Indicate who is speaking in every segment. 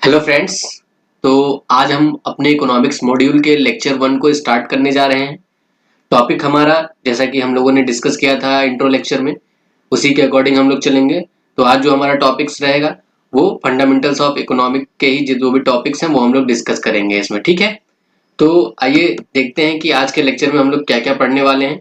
Speaker 1: Hello friends. तो आज हम अपने इकोनॉमिक्स मॉड्यूल के लेक्चर 1 को स्टार्ट करने जा रहे हैं। टॉपिक हमारा जैसा कि हम लोगों ने डिस्कस किया था इंट्रो लेक्चर में, उसी के अकॉर्डिंग हम लोग चलेंगे। तो आज जो हमारा टॉपिक्स रहेगा वो फंडामेंटल्स ऑफ इकोनॉमिक के ही जो भी टॉपिक्स हैं वो हम लोग डिस्कस करेंगे इसमें, ठीक है। तो आइए देखते हैं कि आज के लेक्चर में हम लोग क्या क्या पढ़ने वाले हैं।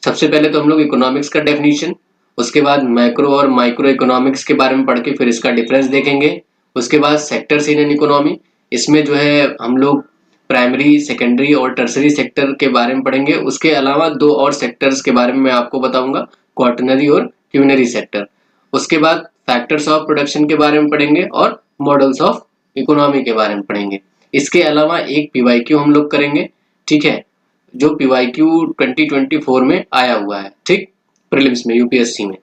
Speaker 1: सबसे पहले तो हम लोग इकोनॉमिक्स का डेफिनेशन, उसके बाद मैक्रो और माइक्रो इकोनॉमिक्स के बारे में पढ़ के फिर इसका डिफरेंस देखेंगे। उसके बाद सेक्टर्स इन एन इकोनॉमी, इसमें जो है हम लोग प्राइमरी, सेकेंडरी और टर्सरी सेक्टर के बारे में पढ़ेंगे। उसके अलावा दो और सेक्टर्स के बारे में मैं आपको बताऊंगा, क्वार्टनरी और क्यूनरी सेक्टर। उसके बाद फैक्टर्स ऑफ प्रोडक्शन के बारे में पढ़ेंगे और मॉडल्स ऑफ इकोनॉमी के बारे में पढ़ेंगे। इसके अलावा एक पीवाईक्यू हम लोग करेंगे, ठीक है, जो पीवाईक्यू 2024 में आया हुआ है, ठीक, प्रीलिम्स में, यूपीएससी में।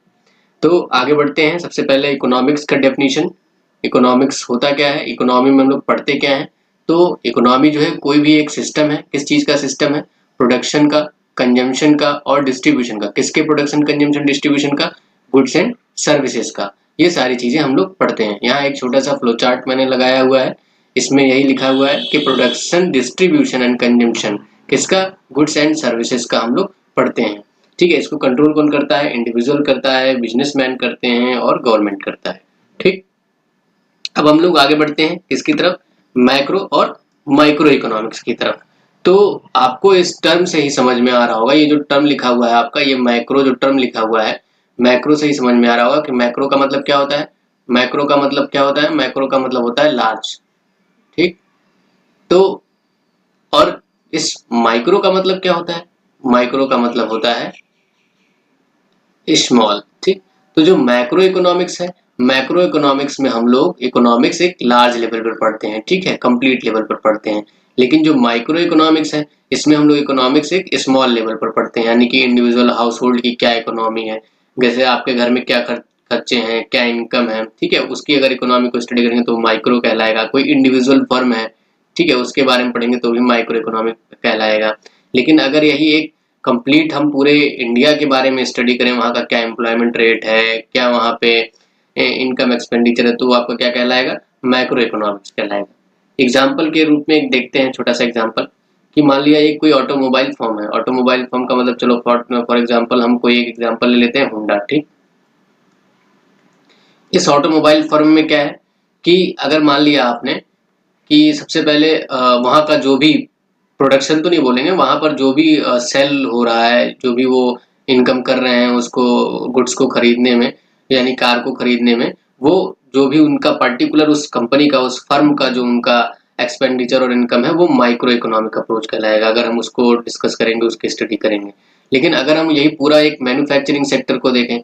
Speaker 1: तो आगे बढ़ते हैं। सबसे पहले इकोनॉमिक्स का डेफिनेशन। इकोनॉमिक्स होता क्या है, इकोनॉमी में हम लोग पढ़ते क्या है। तो इकोनॉमी जो है कोई भी एक सिस्टम है। किस चीज का सिस्टम है? प्रोडक्शन का, कंजम्पशन का और डिस्ट्रीब्यूशन का। किसके प्रोडक्शन, कंजम्पशन, डिस्ट्रीब्यूशन का? गुड्स एंड सर्विसेज का। ये सारी चीजें हम लोग पढ़ते हैं। यहाँ एक छोटा सा फ्लो चार्ट मैंने लगाया हुआ है, इसमें यही लिखा हुआ है कि प्रोडक्शन, डिस्ट्रीब्यूशन एंड कंजम्पशन किसका? गुड्स एंड सर्विसेज का हम लोग पढ़ते हैं, ठीक है। इसको कंट्रोल कौन करता है? इंडिविजुअल करता है, बिजनेसमैन करते हैं और गवर्नमेंट करता है, ठीक। अब हम लोग आगे बढ़ते हैं किसकी तरफ? मैक्रो और माइक्रो इकोनॉमिक्स की तरफ। तो आपको इस टर्म से ही समझ में आ रहा होगा, ये जो टर्म लिखा हुआ है आपका, ये मैक्रो जो टर्म लिखा हुआ है, मैक्रो से ही समझ में आ रहा होगा कि मैक्रो का मतलब क्या होता है। मैक्रो का मतलब क्या होता है? मैक्रो का मतलब होता है लार्ज, ठीक। तो और इस माइक्रो का मतलब क्या होता है? माइक्रो का मतलब होता है स्मॉल, ठीक। तो जो मैक्रो इकोनॉमिक्स है, मैक्रो इकोनॉमिक्स में हम लोग इकोनॉमिक्स एक लार्ज लेवल पर पढ़ते हैं, ठीक है, कंप्लीट लेवल पर पढ़ते हैं। लेकिन जो माइक्रो इकोनॉमिक्स है, इसमें हम लोग इकोनॉमिक्स एक स्मॉल लेवल पर पढ़ते हैं, यानी कि इंडिविजुअल हाउस होल्ड की क्या इकोनॉमी है, जैसे आपके घर में क्या खर्चे हैं, क्या इनकम है, ठीक है, उसकी अगर इकोनॉमी को स्टडी करेंगे तो माइक्रो कहलाएगा। कोई इंडिविजुअल फर्म है, ठीक है, उसके बारे में पढ़ेंगे तो भी माइक्रो इकोनॉमिक कहलाएगा। लेकिन अगर यही एक कंप्लीट हम पूरे इंडिया के बारे में स्टडी करें, वहाँ का क्या एम्प्लॉयमेंट रेट है, क्या वहाँ पे इनकम एक्सपेंडिचर है, तो आपका क्या कहलाएगा? मैक्रो इकोनॉमिक्स कहलाएगा। एग्जाम्पल के रूप में एक देखते हैं छोटा सा एग्जाम्पल, कि मान लिया एक कोई ऑटोमोबाइल फर्म है। ऑटोमोबाइल फर्म का मतलब, चलो फॉर एग्जाम्पल हम कोई एक एग्जाम्पल ले लेते हैं, होंडा, ठीक। इस ऑटोमोबाइल फर्म में क्या है कि अगर मान लिया आपने कि सबसे पहले वहाँ का जो भी प्रोडक्शन तो नहीं बोलेंगे, वहां पर जो भी सेल हो रहा है, जो भी वो इनकम कर रहे हैं उसको, गुड्स को खरीदने में, यानी कार को खरीदने में, वो जो भी उनका पर्टिकुलर उस कंपनी का, उस फर्म का जो उनका एक्सपेंडिचर और इनकम है, वो माइक्रो इकोनॉमिक अप्रोच कहलाएगा, अगर हम उसको डिस्कस करेंगे, उसकी स्टडी करेंगे। लेकिन अगर हम यही पूरा एक मैन्युफैक्चरिंग सेक्टर को देखें,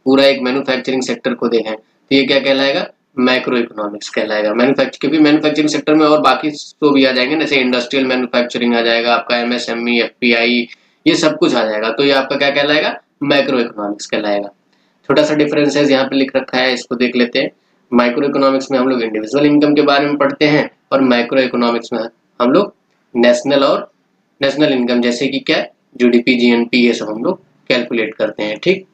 Speaker 1: पूरा एक मैन्युफैक्चरिंग सेक्टर को देखें, तो ये क्या कहलाएगा? मैक्रो इकोनॉमिक्स कहलाएगा। मैन्युफैक्चर, क्योंकि मैन्युफैक्चरिंग सेक्टर में और बाकी तो भी आ जाएंगे, जैसे इंडस्ट्रियल मैन्युफैक्चरिंग आ जाएगा आपका, एमएसएमई, एफपीआई, ये सब कुछ आ जाएगा। तो ये आपका क्या कहलाएगा? मैक्रो इकोनॉमिक्स कहलाएगा। छोटा सा डिफरेंस है यहाँ पे लिख रखा है, इसको देख लेते हैं। माइक्रो इकोनॉमिक्स में हम लोग इंडिविजुअल इनकम के बारे में पढ़ते हैं, और माइक्रो इकोनॉमिक्स में हम लोग नेशनल इनकम, जैसे कि क्या, जीडीपी, जीएनपी, ये सब हम लोग कैलकुलेट करते हैं, ठीक।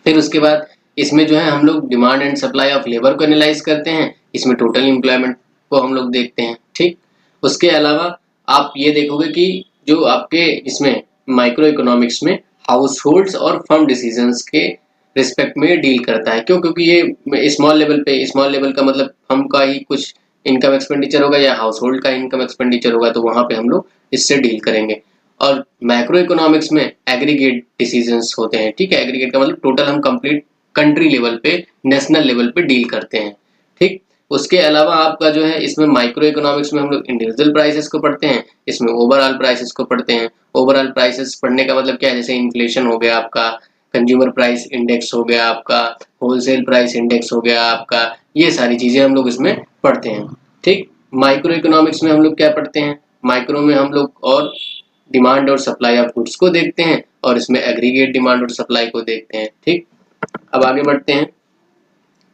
Speaker 1: फिर उसके बाद इसमें जो है हम लोग demand and supply of labour को एनालाइज करते हैं, इसमें टोटल एम्प्लॉयमेंट को हम लोग देखते हैं, ठीक। उसके अलावा आप ये देखोगे कि जो आपके इसमें माइक्रो इकोनॉमिक्स में हाउस होल्ड्स और फर्म डिसीजंस के रिस्पेक्ट में डील करता है। क्यों? क्योंकि ये स्मॉल लेवल पे, स्मॉल लेवल का मतलब फर्म का ही कुछ इनकम एक्सपेंडिचर होगा या हाउस होल्ड का इनकम एक्सपेंडिचर होगा, तो वहां पे हम लोग इससे डील करेंगे। और मैक्रो इकोनॉमिक्स में एग्रीगेट डिसीजंस होते हैं, ठीक है। एग्रीगेट का मतलब टोटल हम कंप्लीट कंट्री लेवल पे, नेशनल लेवल पे डील करते हैं, ठीक। उसके अलावा आपका जो है इसमें माइक्रो इकोनॉमिक्स में हम लोग इंडिविजुअल प्राइसेस को पढ़ते हैं, इसमें ओवरऑल प्राइसेस को पढ़ते हैं। ओवरऑल प्राइसेस पढ़ने का मतलब क्या है? जैसे इन्फ्लेशन हो गया आपका, कंज्यूमर प्राइस इंडेक्स हो गया आपका, होलसेल प्राइस इंडेक्स हो गया आपका, ये सारी चीजें हम लोग इसमें पढ़ते हैं, ठीक। माइक्रो इकोनॉमिक्स में हम लोग क्या पढ़ते हैं? माइक्रो में हम लोग और डिमांड और सप्लाई ऑफ गुड्स को देखते हैं, और इसमें एग्रीगेट डिमांड और सप्लाई को देखते हैं, ठीक। अब आगे बढ़ते हैं,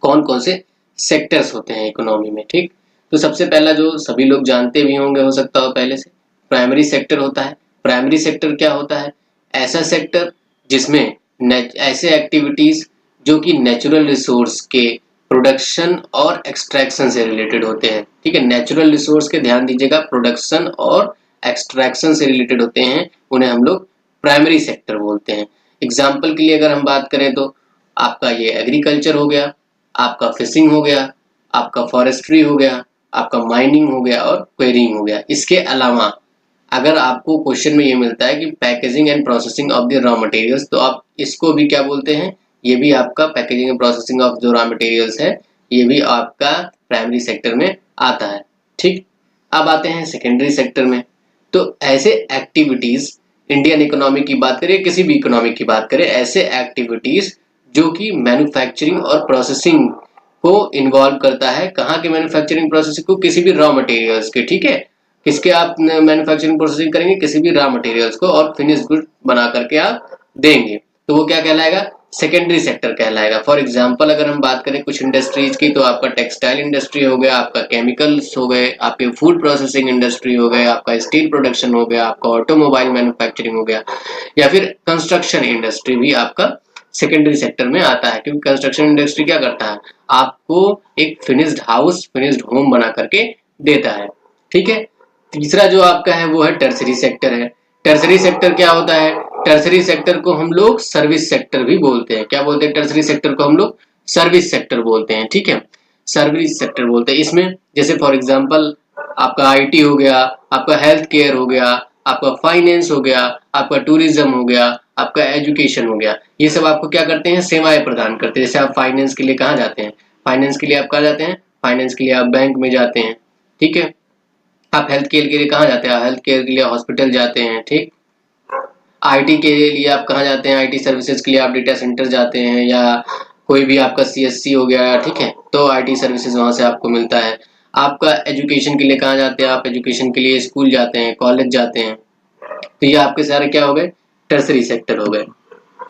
Speaker 1: कौन कौन से सेक्टर्स होते हैं इकोनॉमी में, ठीक। तो सबसे पहला जो सभी लोग जानते भी होंगे, हो सकता हो पहले से, प्राइमरी सेक्टर होता है। प्राइमरी सेक्टर क्या होता है? ऐसा सेक्टर जिसमें ऐसे एक्टिविटीज जो कि नेचुरल रिसोर्स के प्रोडक्शन और एक्सट्रैक्शन से रिलेटेड होते हैं। ठीक है, नेचुरल रिसोर्स के ध्यान दीजिएगा, प्रोडक्शन और एक्सट्रैक्शन से रिलेटेड होते हैं, उन्हें हम लोग प्राइमरी सेक्टर बोलते हैं। एग्जाम्पल के लिए अगर हम बात करें तो आपका ये एग्रीकल्चर हो गया, आपका फिशिंग हो गया, आपका फॉरेस्ट्री हो गया, आपका माइनिंग हो गया और क्वेरिंग हो गया। इसके अलावा अगर आपको क्वेश्चन में ये मिलता है कि packaging and processing of the raw materials, तो आप इसको भी क्या बोलते हैं, ये भी आपका पैकेजिंग एंड प्रोसेसिंग ऑफ जो रॉ मटेरियल्स है, ये भी आपका प्राइमरी सेक्टर में आता है। ठीक, अब आते हैं सेकेंडरी सेक्टर में। तो ऐसे एक्टिविटीज, इंडियन इकोनॉमी की बात करें, किसी भी इकोनॉमी की बात करें, ऐसे एक्टिविटीज जो कि मैन्युफैक्चरिंग और प्रोसेसिंग को इन्वॉल्व करता है। कहाँ के मैन्युफैक्चरिंग प्रोसेसिंग को, किसी भी रॉ मटेरियल्स के। ठीक है, किसके आप मैन्युफैक्चरिंग प्रोसेसिंग करेंगे, किसी भी रॉ मटेरियल्स को, और फिनिश गुड बना करके आप देंगे, तो वो क्या कहलाएगा, सेकेंडरी सेक्टर कहलाएगा। फॉर एग्जांपल अगर हम बात करें कुछ इंडस्ट्रीज की, तो आपका टेक्सटाइल इंडस्ट्री हो गया, आपका केमिकल्स हो गए, आपके फूड प्रोसेसिंग इंडस्ट्री हो गए, आपका स्टील प्रोडक्शन हो गया, आपका ऑटोमोबाइल मैन्युफैक्चरिंग हो गया, या फिर कंस्ट्रक्शन इंडस्ट्री भी आपका सेकेंडरी सेक्टर में आता है। क्योंकि कंस्ट्रक्शन इंडस्ट्री क्या करता है, आपको एक फिनिश्ड हाउस, फिनिश्ड होम बना करके देता है। ठीक है, तीसरा जो आपका है वो है टर्सरी सेक्टर है। टर्सरी सेक्टर क्या होता है, टर्सरी सेक्टर को हम लोग सर्विस सेक्टर भी बोलते हैं। क्या बोलते हैं, टर्सरी सेक्टर को हम लोग सर्विस सेक्टर बोलते हैं। ठीक है, सर्विस सेक्टर बोलते हैं। इसमें जैसे फॉर एग्जांपल आपका आईटी हो गया, आपका हेल्थ केयर हो गया, आपका फाइनेंस हो गया, आपका टूरिज्म हो गया, आपका एजुकेशन हो गया, ये सब आपको क्या करते हैं, सेवाएं प्रदान करते हैं। जैसे आप फाइनेंस के लिए कहाँ जाते हैं, फाइनेंस के लिए आप कहाँ जाते हैं, फाइनेंस के लिए आप बैंक में जाते हैं। ठीक है, आप हेल्थ केयर के लिए कहाँ जाते हैं, हेल्थ केयर के लिए हॉस्पिटल जाते हैं। ठीक, आईटी के लिए आप कहाँ जाते हैं, आईटी सर्विसेज के लिए आप डेटा सेंटर जाते हैं, या कोई भी आपका सीएससी हो गया, ठीक है, तो आईटी सर्विसेज वहां से आपको मिलता है। आपका एजुकेशन के लिए कहाँ जाते हैं, आप एजुकेशन के लिए स्कूल जाते हैं, कॉलेज जाते हैं। तो ये आपके सारे क्या हो गए, टर्सरी सेक्टर हो गए।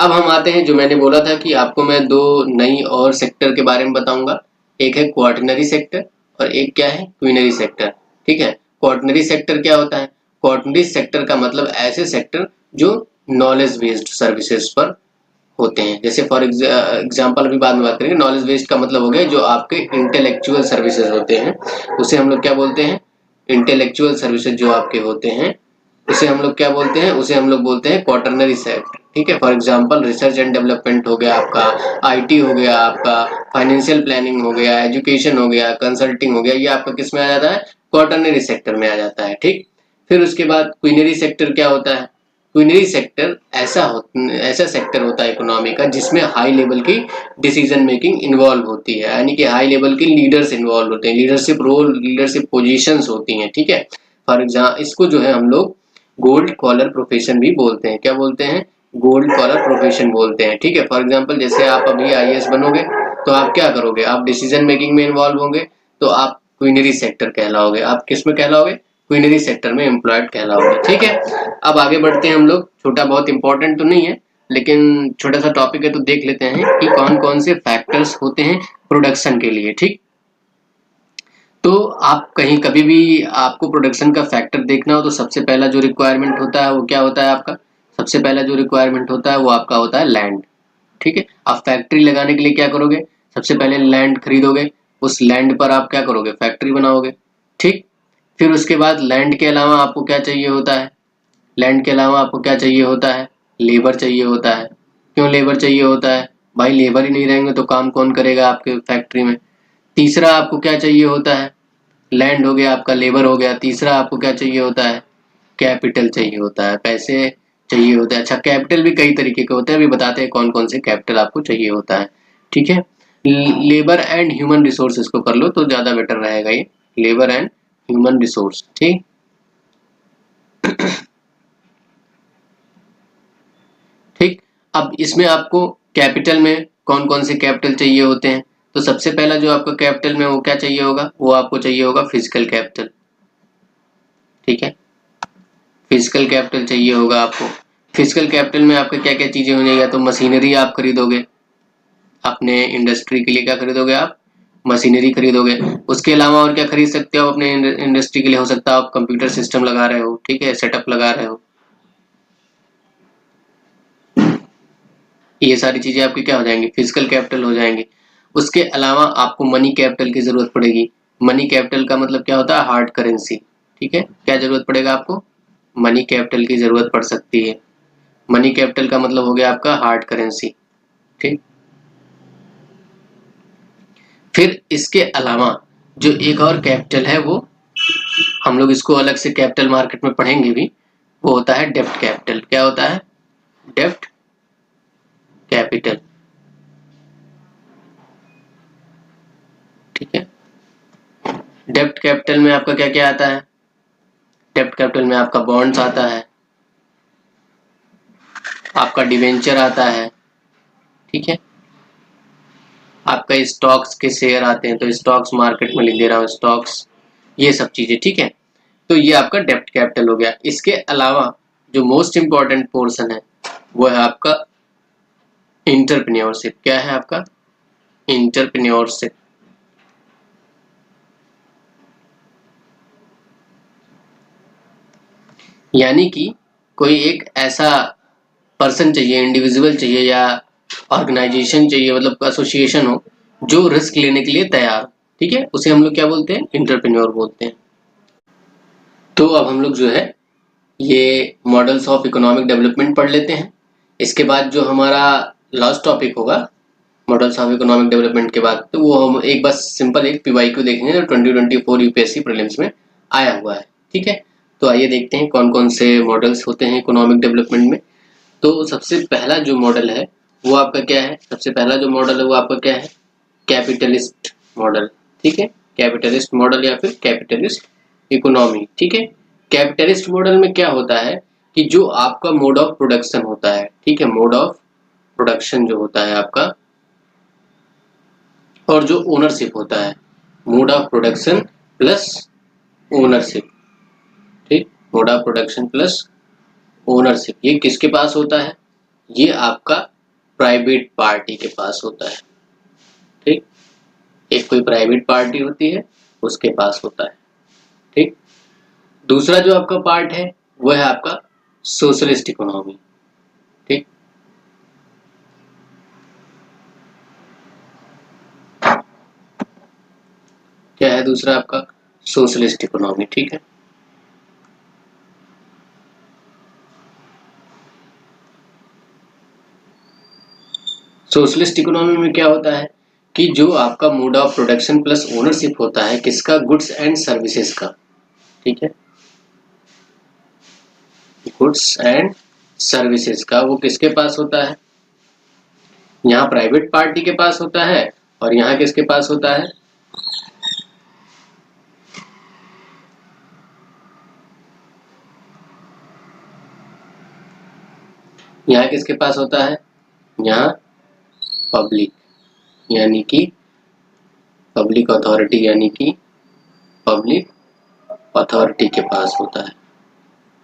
Speaker 1: अब हम आते हैं, जो मैंने बोला था कि आपको मैं दो नई और सेक्टर के बारे में बताऊंगा, एक है क्वार्टनरी सेक्टर और एक क्या है, क्वीनरी सेक्टर। ठीक है, क्वार्टनरी सेक्टर क्या होता है, क्वार्टनरी सेक्टर का मतलब ऐसे सेक्टर जो नॉलेज बेस्ड सर्विसेज पर होते हैं। जैसे फॉर एग्जांपल अभी बाद में बात करेंगे, नॉलेज बेस्ड का मतलब हो गया जो आपके इंटेलेक्चुअल सर्विसेज होते हैं, उसे हम लोग क्या बोलते हैं, इंटेलेक्चुअल सर्विसेज जो आपके होते हैं उसे हम लोग क्या बोलते हैं, उसे हम लोग बोलते हैं क्वार्टरनरी सेक्टर। ठीक है, for example research and development हो गया आपका, आईटी हो गया आपका, फाइनेंशियल प्लानिंग हो गया, एजुकेशन हो गया, कंसल्टिंग हो गया, ये आपका किस में आ जाता है, क्वार्टरनरी सेक्टर में आ जाता है। ठीक, फिर उसके बाद क्वीनरी सेक्टर क्या होता है, क्वीनरी सेक्टर ऐसा सेक्टर होता है इकोनॉमी का जिसमें हाई लेवल की डिसीजन मेकिंग इन्वॉल्व होती है, यानी कि हाई लेवल की लीडर्स इन्वॉल्व होते हैं, लीडरशिप रोल, लीडरशिप पोजीशंस होती हैं। ठीक है, फॉर एग्जाम्पल इसको जो है हम लोग गोल्ड कॉलर प्रोफेशन भी बोलते हैं। क्या बोलते हैं, गोल्ड कॉलर प्रोफेशन बोलते हैं। ठीक है, फॉर एग्जांपल जैसे आप अभी आईएएस बनोगे तो आप क्या करोगे, आप डिसीजन मेकिंग में इन्वॉल्व होंगे, तो आप क्वीनरी सेक्टर कहलाओगे। आप किस में कहलाओगे, क्वीनरी सेक्टर में एम्प्लॉयड कहलाओगे। ठीक है, अब आगे बढ़ते हैं हम लोग, छोटा बहुत इंपॉर्टेंट तो नहीं है लेकिन छोटा सा टॉपिक है, तो देख लेते हैं कि कौन कौन से फैक्टर्स होते हैं प्रोडक्शन के लिए। ठीक, तो आप कहीं कभी भी आपको प्रोडक्शन का फैक्टर देखना हो तो सबसे पहला जो रिक्वायरमेंट होता है वो क्या होता है आपका, सबसे पहला जो रिक्वायरमेंट होता है वो आपका होता है लैंड। ठीक है, आप फैक्ट्री लगाने के लिए क्या करोगे, सबसे पहले लैंड खरीदोगे, उस लैंड पर आप क्या करोगे, फैक्ट्री बनाओगे। ठीक, फिर उसके बाद लैंड के अलावा आपको क्या चाहिए होता है, लैंड के अलावा आपको क्या चाहिए होता है, लेबर चाहिए होता है। क्यों लेबर चाहिए होता है, भाई लेबर ही नहीं रहेंगे तो काम कौन करेगा आपके फैक्ट्री में। तीसरा आपको क्या चाहिए होता है, लैंड हो गया आपका, लेबर हो गया, तीसरा आपको क्या चाहिए होता है, कैपिटल चाहिए होता है, पैसे चाहिए होते हैं। अच्छा, कैपिटल भी कई तरीके के होते हैं, अभी बताते हैं कौन कौन से कैपिटल आपको चाहिए होता है। ठीक है, लेबर एंड ह्यूमन रिसोर्सेज को कर लो तो ज्यादा बेटर रहेगा ये, लेबर एंड ह्यूमन रिसोर्स। ठीक, ठीक, अब इसमें आपको कैपिटल में कौन कौन से कैपिटल चाहिए होते हैं, तो सबसे पहला जो आपका कैपिटल में वो क्या चाहिए होगा, वो आपको चाहिए होगा फिजिकल कैपिटल। ठीक है, फिजिकल कैपिटल चाहिए होगा आपको। फिजिकल कैपिटल में आपके क्या क्या चीजें हो जाएगा, तो मशीनरी आप खरीदोगे, अपने इंडस्ट्री के लिए क्या खरीदोगे आप, मशीनरी खरीदोगे। उसके अलावा और क्या खरीद सकते हो अपने इंडस्ट्री के लिए, हो सकता है आप कंप्यूटर सिस्टम लगा रहे हो, ठीक है, सेटअप लगा रहे हो, ये सारी चीजें आपकी क्या हो जाएंगी, फिजिकल कैपिटल हो जाएंगी। उसके अलावा आपको मनी कैपिटल की जरूरत पड़ेगी। मनी कैपिटल का मतलब क्या होता है? Hard currency. ठीक है, क्या जरूरत पड़ेगा आपको? मनी कैपिटल की जरूरत पड़ सकती है। मनी कैपिटल का मतलब हो गया आपका हार्ड करेंसी। ठीक, फिर इसके अलावा जो एक और कैपिटल है, वो हम लोग इसको अलग से कैपिटल मार्केट में पढ़ेंगे भी, वो होता है डेब्ट कैपिटल। क्या होता है? डेब्ट कैपिटल। ठीक है, डेब्ट कैपिटल में आपका क्या क्या आता है? डेब्ट कैपिटल में आपका बॉन्ड्स आता है, आपका डिवेंचर आता है, ठीक है, आपका स्टॉक्स के शेयर आते हैं, तो स्टॉक्स मार्केट में लिख दे रहा हूँ, स्टॉक्स, ये सब चीजें। ठीक है, तो ये आपका डेब्ट कैपिटल हो गया। इसके अलावा जो मोस्ट इंपॉर्टेंट पोर्शन है वो है आपका इंटरप्रेन्योरशिप। क्या है आपका? इंटरप्रेन्योरशिप। यानी कि कोई एक ऐसा पर्सन चाहिए, इंडिविजुअल चाहिए या ऑर्गेनाइजेशन चाहिए, मतलब एसोसिएशन हो, जो रिस्क लेने के लिए तैयार हो। ठीक है, उसे हम लोग क्या बोलते हैं? इंटरप्रेन्योर बोलते हैं। तो अब हम लोग जो है ये मॉडल्स ऑफ इकोनॉमिक डेवलपमेंट पढ़ लेते हैं। इसके बाद जो हमारा लास्ट टॉपिक होगा मॉडल्स ऑफ इकोनॉमिक डेवलपमेंट के बाद, तो वो हम एक बस सिंपल एक पीवाईक्यू देखेंगे जो 2024 यूपीएससी प्रीलिम्स में आया हुआ है। ठीक है, तो आइए देखते हैं कौन कौन से मॉडल्स होते हैं इकोनॉमिक डेवलपमेंट में। तो सबसे पहला जो मॉडल है वो आपका क्या है? सबसे पहला जो मॉडल है वो आपका क्या है? Capitalist model. ठीक है, कैपिटलिस्ट मॉडल या फिर कैपिटलिस्ट इकोनॉमी। ठीक है, कैपिटलिस्ट मॉडल में क्या होता है कि जो आपका मोड ऑफ प्रोडक्शन होता है, ठीक है, मोड ऑफ प्रोडक्शन जो होता है आपका, और जो ओनरशिप होता है, mode of production plus ownership. ठीक, mode of production plus ownership, ये किसके पास होता है? ये आपका प्राइवेट पार्टी के पास होता है। ठीक, एक कोई प्राइवेट पार्टी होती है उसके पास होता है। ठीक, दूसरा जो आपका पार्ट है वो है आपका सोशलिस्ट इकोनॉमी। ठीक, क्या है दूसरा आपका? Socialist economy. ठीक है, सोशलिस्ट इकोनॉमी में क्या होता है कि जो आपका mode of production plus ownership होता है किसका? गुड्स एंड सर्विसेज का। ठीक है, गुड्स एंड सर्विसेज का वो किसके पास होता है? यहाँ प्राइवेट पार्टी के पास होता है, और यहाँ किसके पास होता है? यहाँ किसके पास होता है? यहाँ पब्लिक, यानी कि पब्लिक अथॉरिटी, यानी कि पब्लिक अथॉरिटी के पास होता है।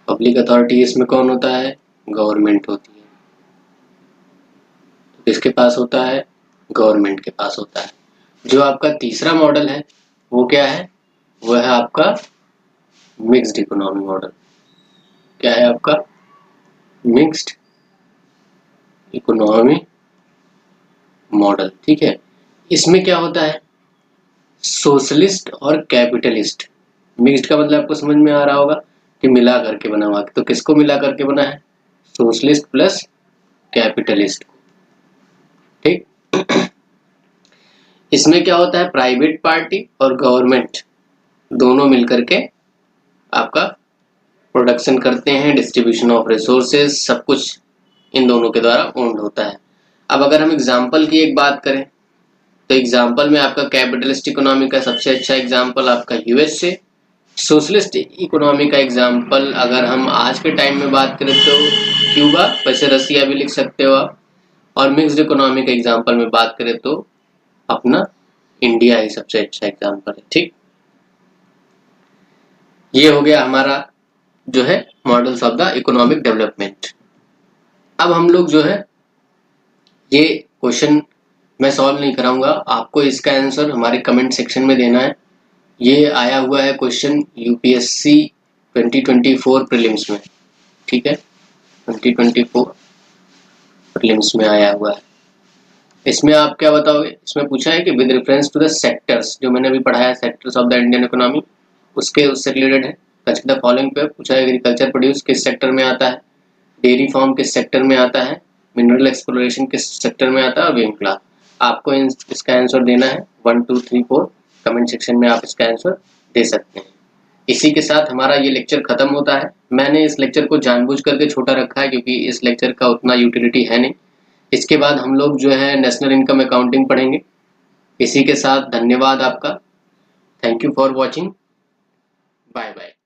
Speaker 1: पब्लिक अथॉरिटी इसमें कौन होता है? गवर्नमेंट होती है। तो किसके पास होता है? गवर्नमेंट के पास होता है। जो आपका तीसरा मॉडल है वो क्या है? वो है आपका मिक्स्ड इकोनॉमी मॉडल। क्या है आपका? Mixed economy model. ठीक है, इसमें क्या होता है? सोशलिस्ट और कैपिटलिस्ट। मिक्स्ड का मतलब आपको समझ में आ रहा होगा कि मिला करके बना हुआ। तो किसको मिला करके बना है? Socialist plus capitalist. ठीक, इसमें क्या होता है? प्राइवेट पार्टी और गवर्नमेंट दोनों मिलकर के आपका प्रोडक्शन करते हैं, डिस्ट्रीब्यूशन ऑफ रिसोर्सेज, सब कुछ इन दोनों के द्वारा ओन्ड होता है। अब अगर हम एग्जाम्पल की एक बात करें तो एग्जाम्पल में आपका कैपिटलिस्ट इकोनॉमी का सबसे अच्छा एग्जाम्पल आपका यूएसए। सोशलिस्ट इकोनॉमी का एग्जाम्पल अगर हम आज के टाइम में बात करें तो क्यूबा, वैसे रसिया भी लिख सकते हो आप। और मिक्स्ड इकोनॉमी का एग्जाम्पल में बात करें तो अपना इंडिया ही सबसे अच्छा एग्जाम्पल है। ठीक, ये हो गया हमारा जो है models of the economic development. अब हम लोग जो है ये क्वेश्चन मैं सॉल्व नहीं कराऊंगा, आपको इसका आंसर हमारे कमेंट सेक्शन में देना है। ये आया हुआ है क्वेश्चन यूपीएससी 2024 प्रीलिम्स में। ठीक है, 2024 प्रीलिम्स में आया हुआ है। इसमें आप क्या बताओगे? इसमें पूछा है कि with reference to the sectors, जो मैंने अभी पढ़ाया sectors of the Indian economy, उससे रिलेटेड है। टच द फॉलोइंग पे पूछा है, एग्रीकल्चर प्रोड्यूस किस सेक्टर में आता है, डेयरी फार्म किस सेक्टर में आता है, मिनरल एक्सप्लोरेशन किस सेक्टर में आता है, और वेव क्लास। आपको इसका आंसर देना है 1 2 3 4, कमेंट सेक्शन में आप इसका आंसर दे सकते हैं। इसी के साथ हमारा ये लेक्चर खत्म होता है। मैंने इस लेक्चर को जानबूझ करके छोटा रखा है क्योंकि इस लेक्चर का उतना यूटिलिटी है नहीं। इसके बाद हम लोग जो है नेशनल इनकम अकाउंटिंग पढ़ेंगे। इसी के साथ धन्यवाद आपका। Thank you for watching. Bye bye.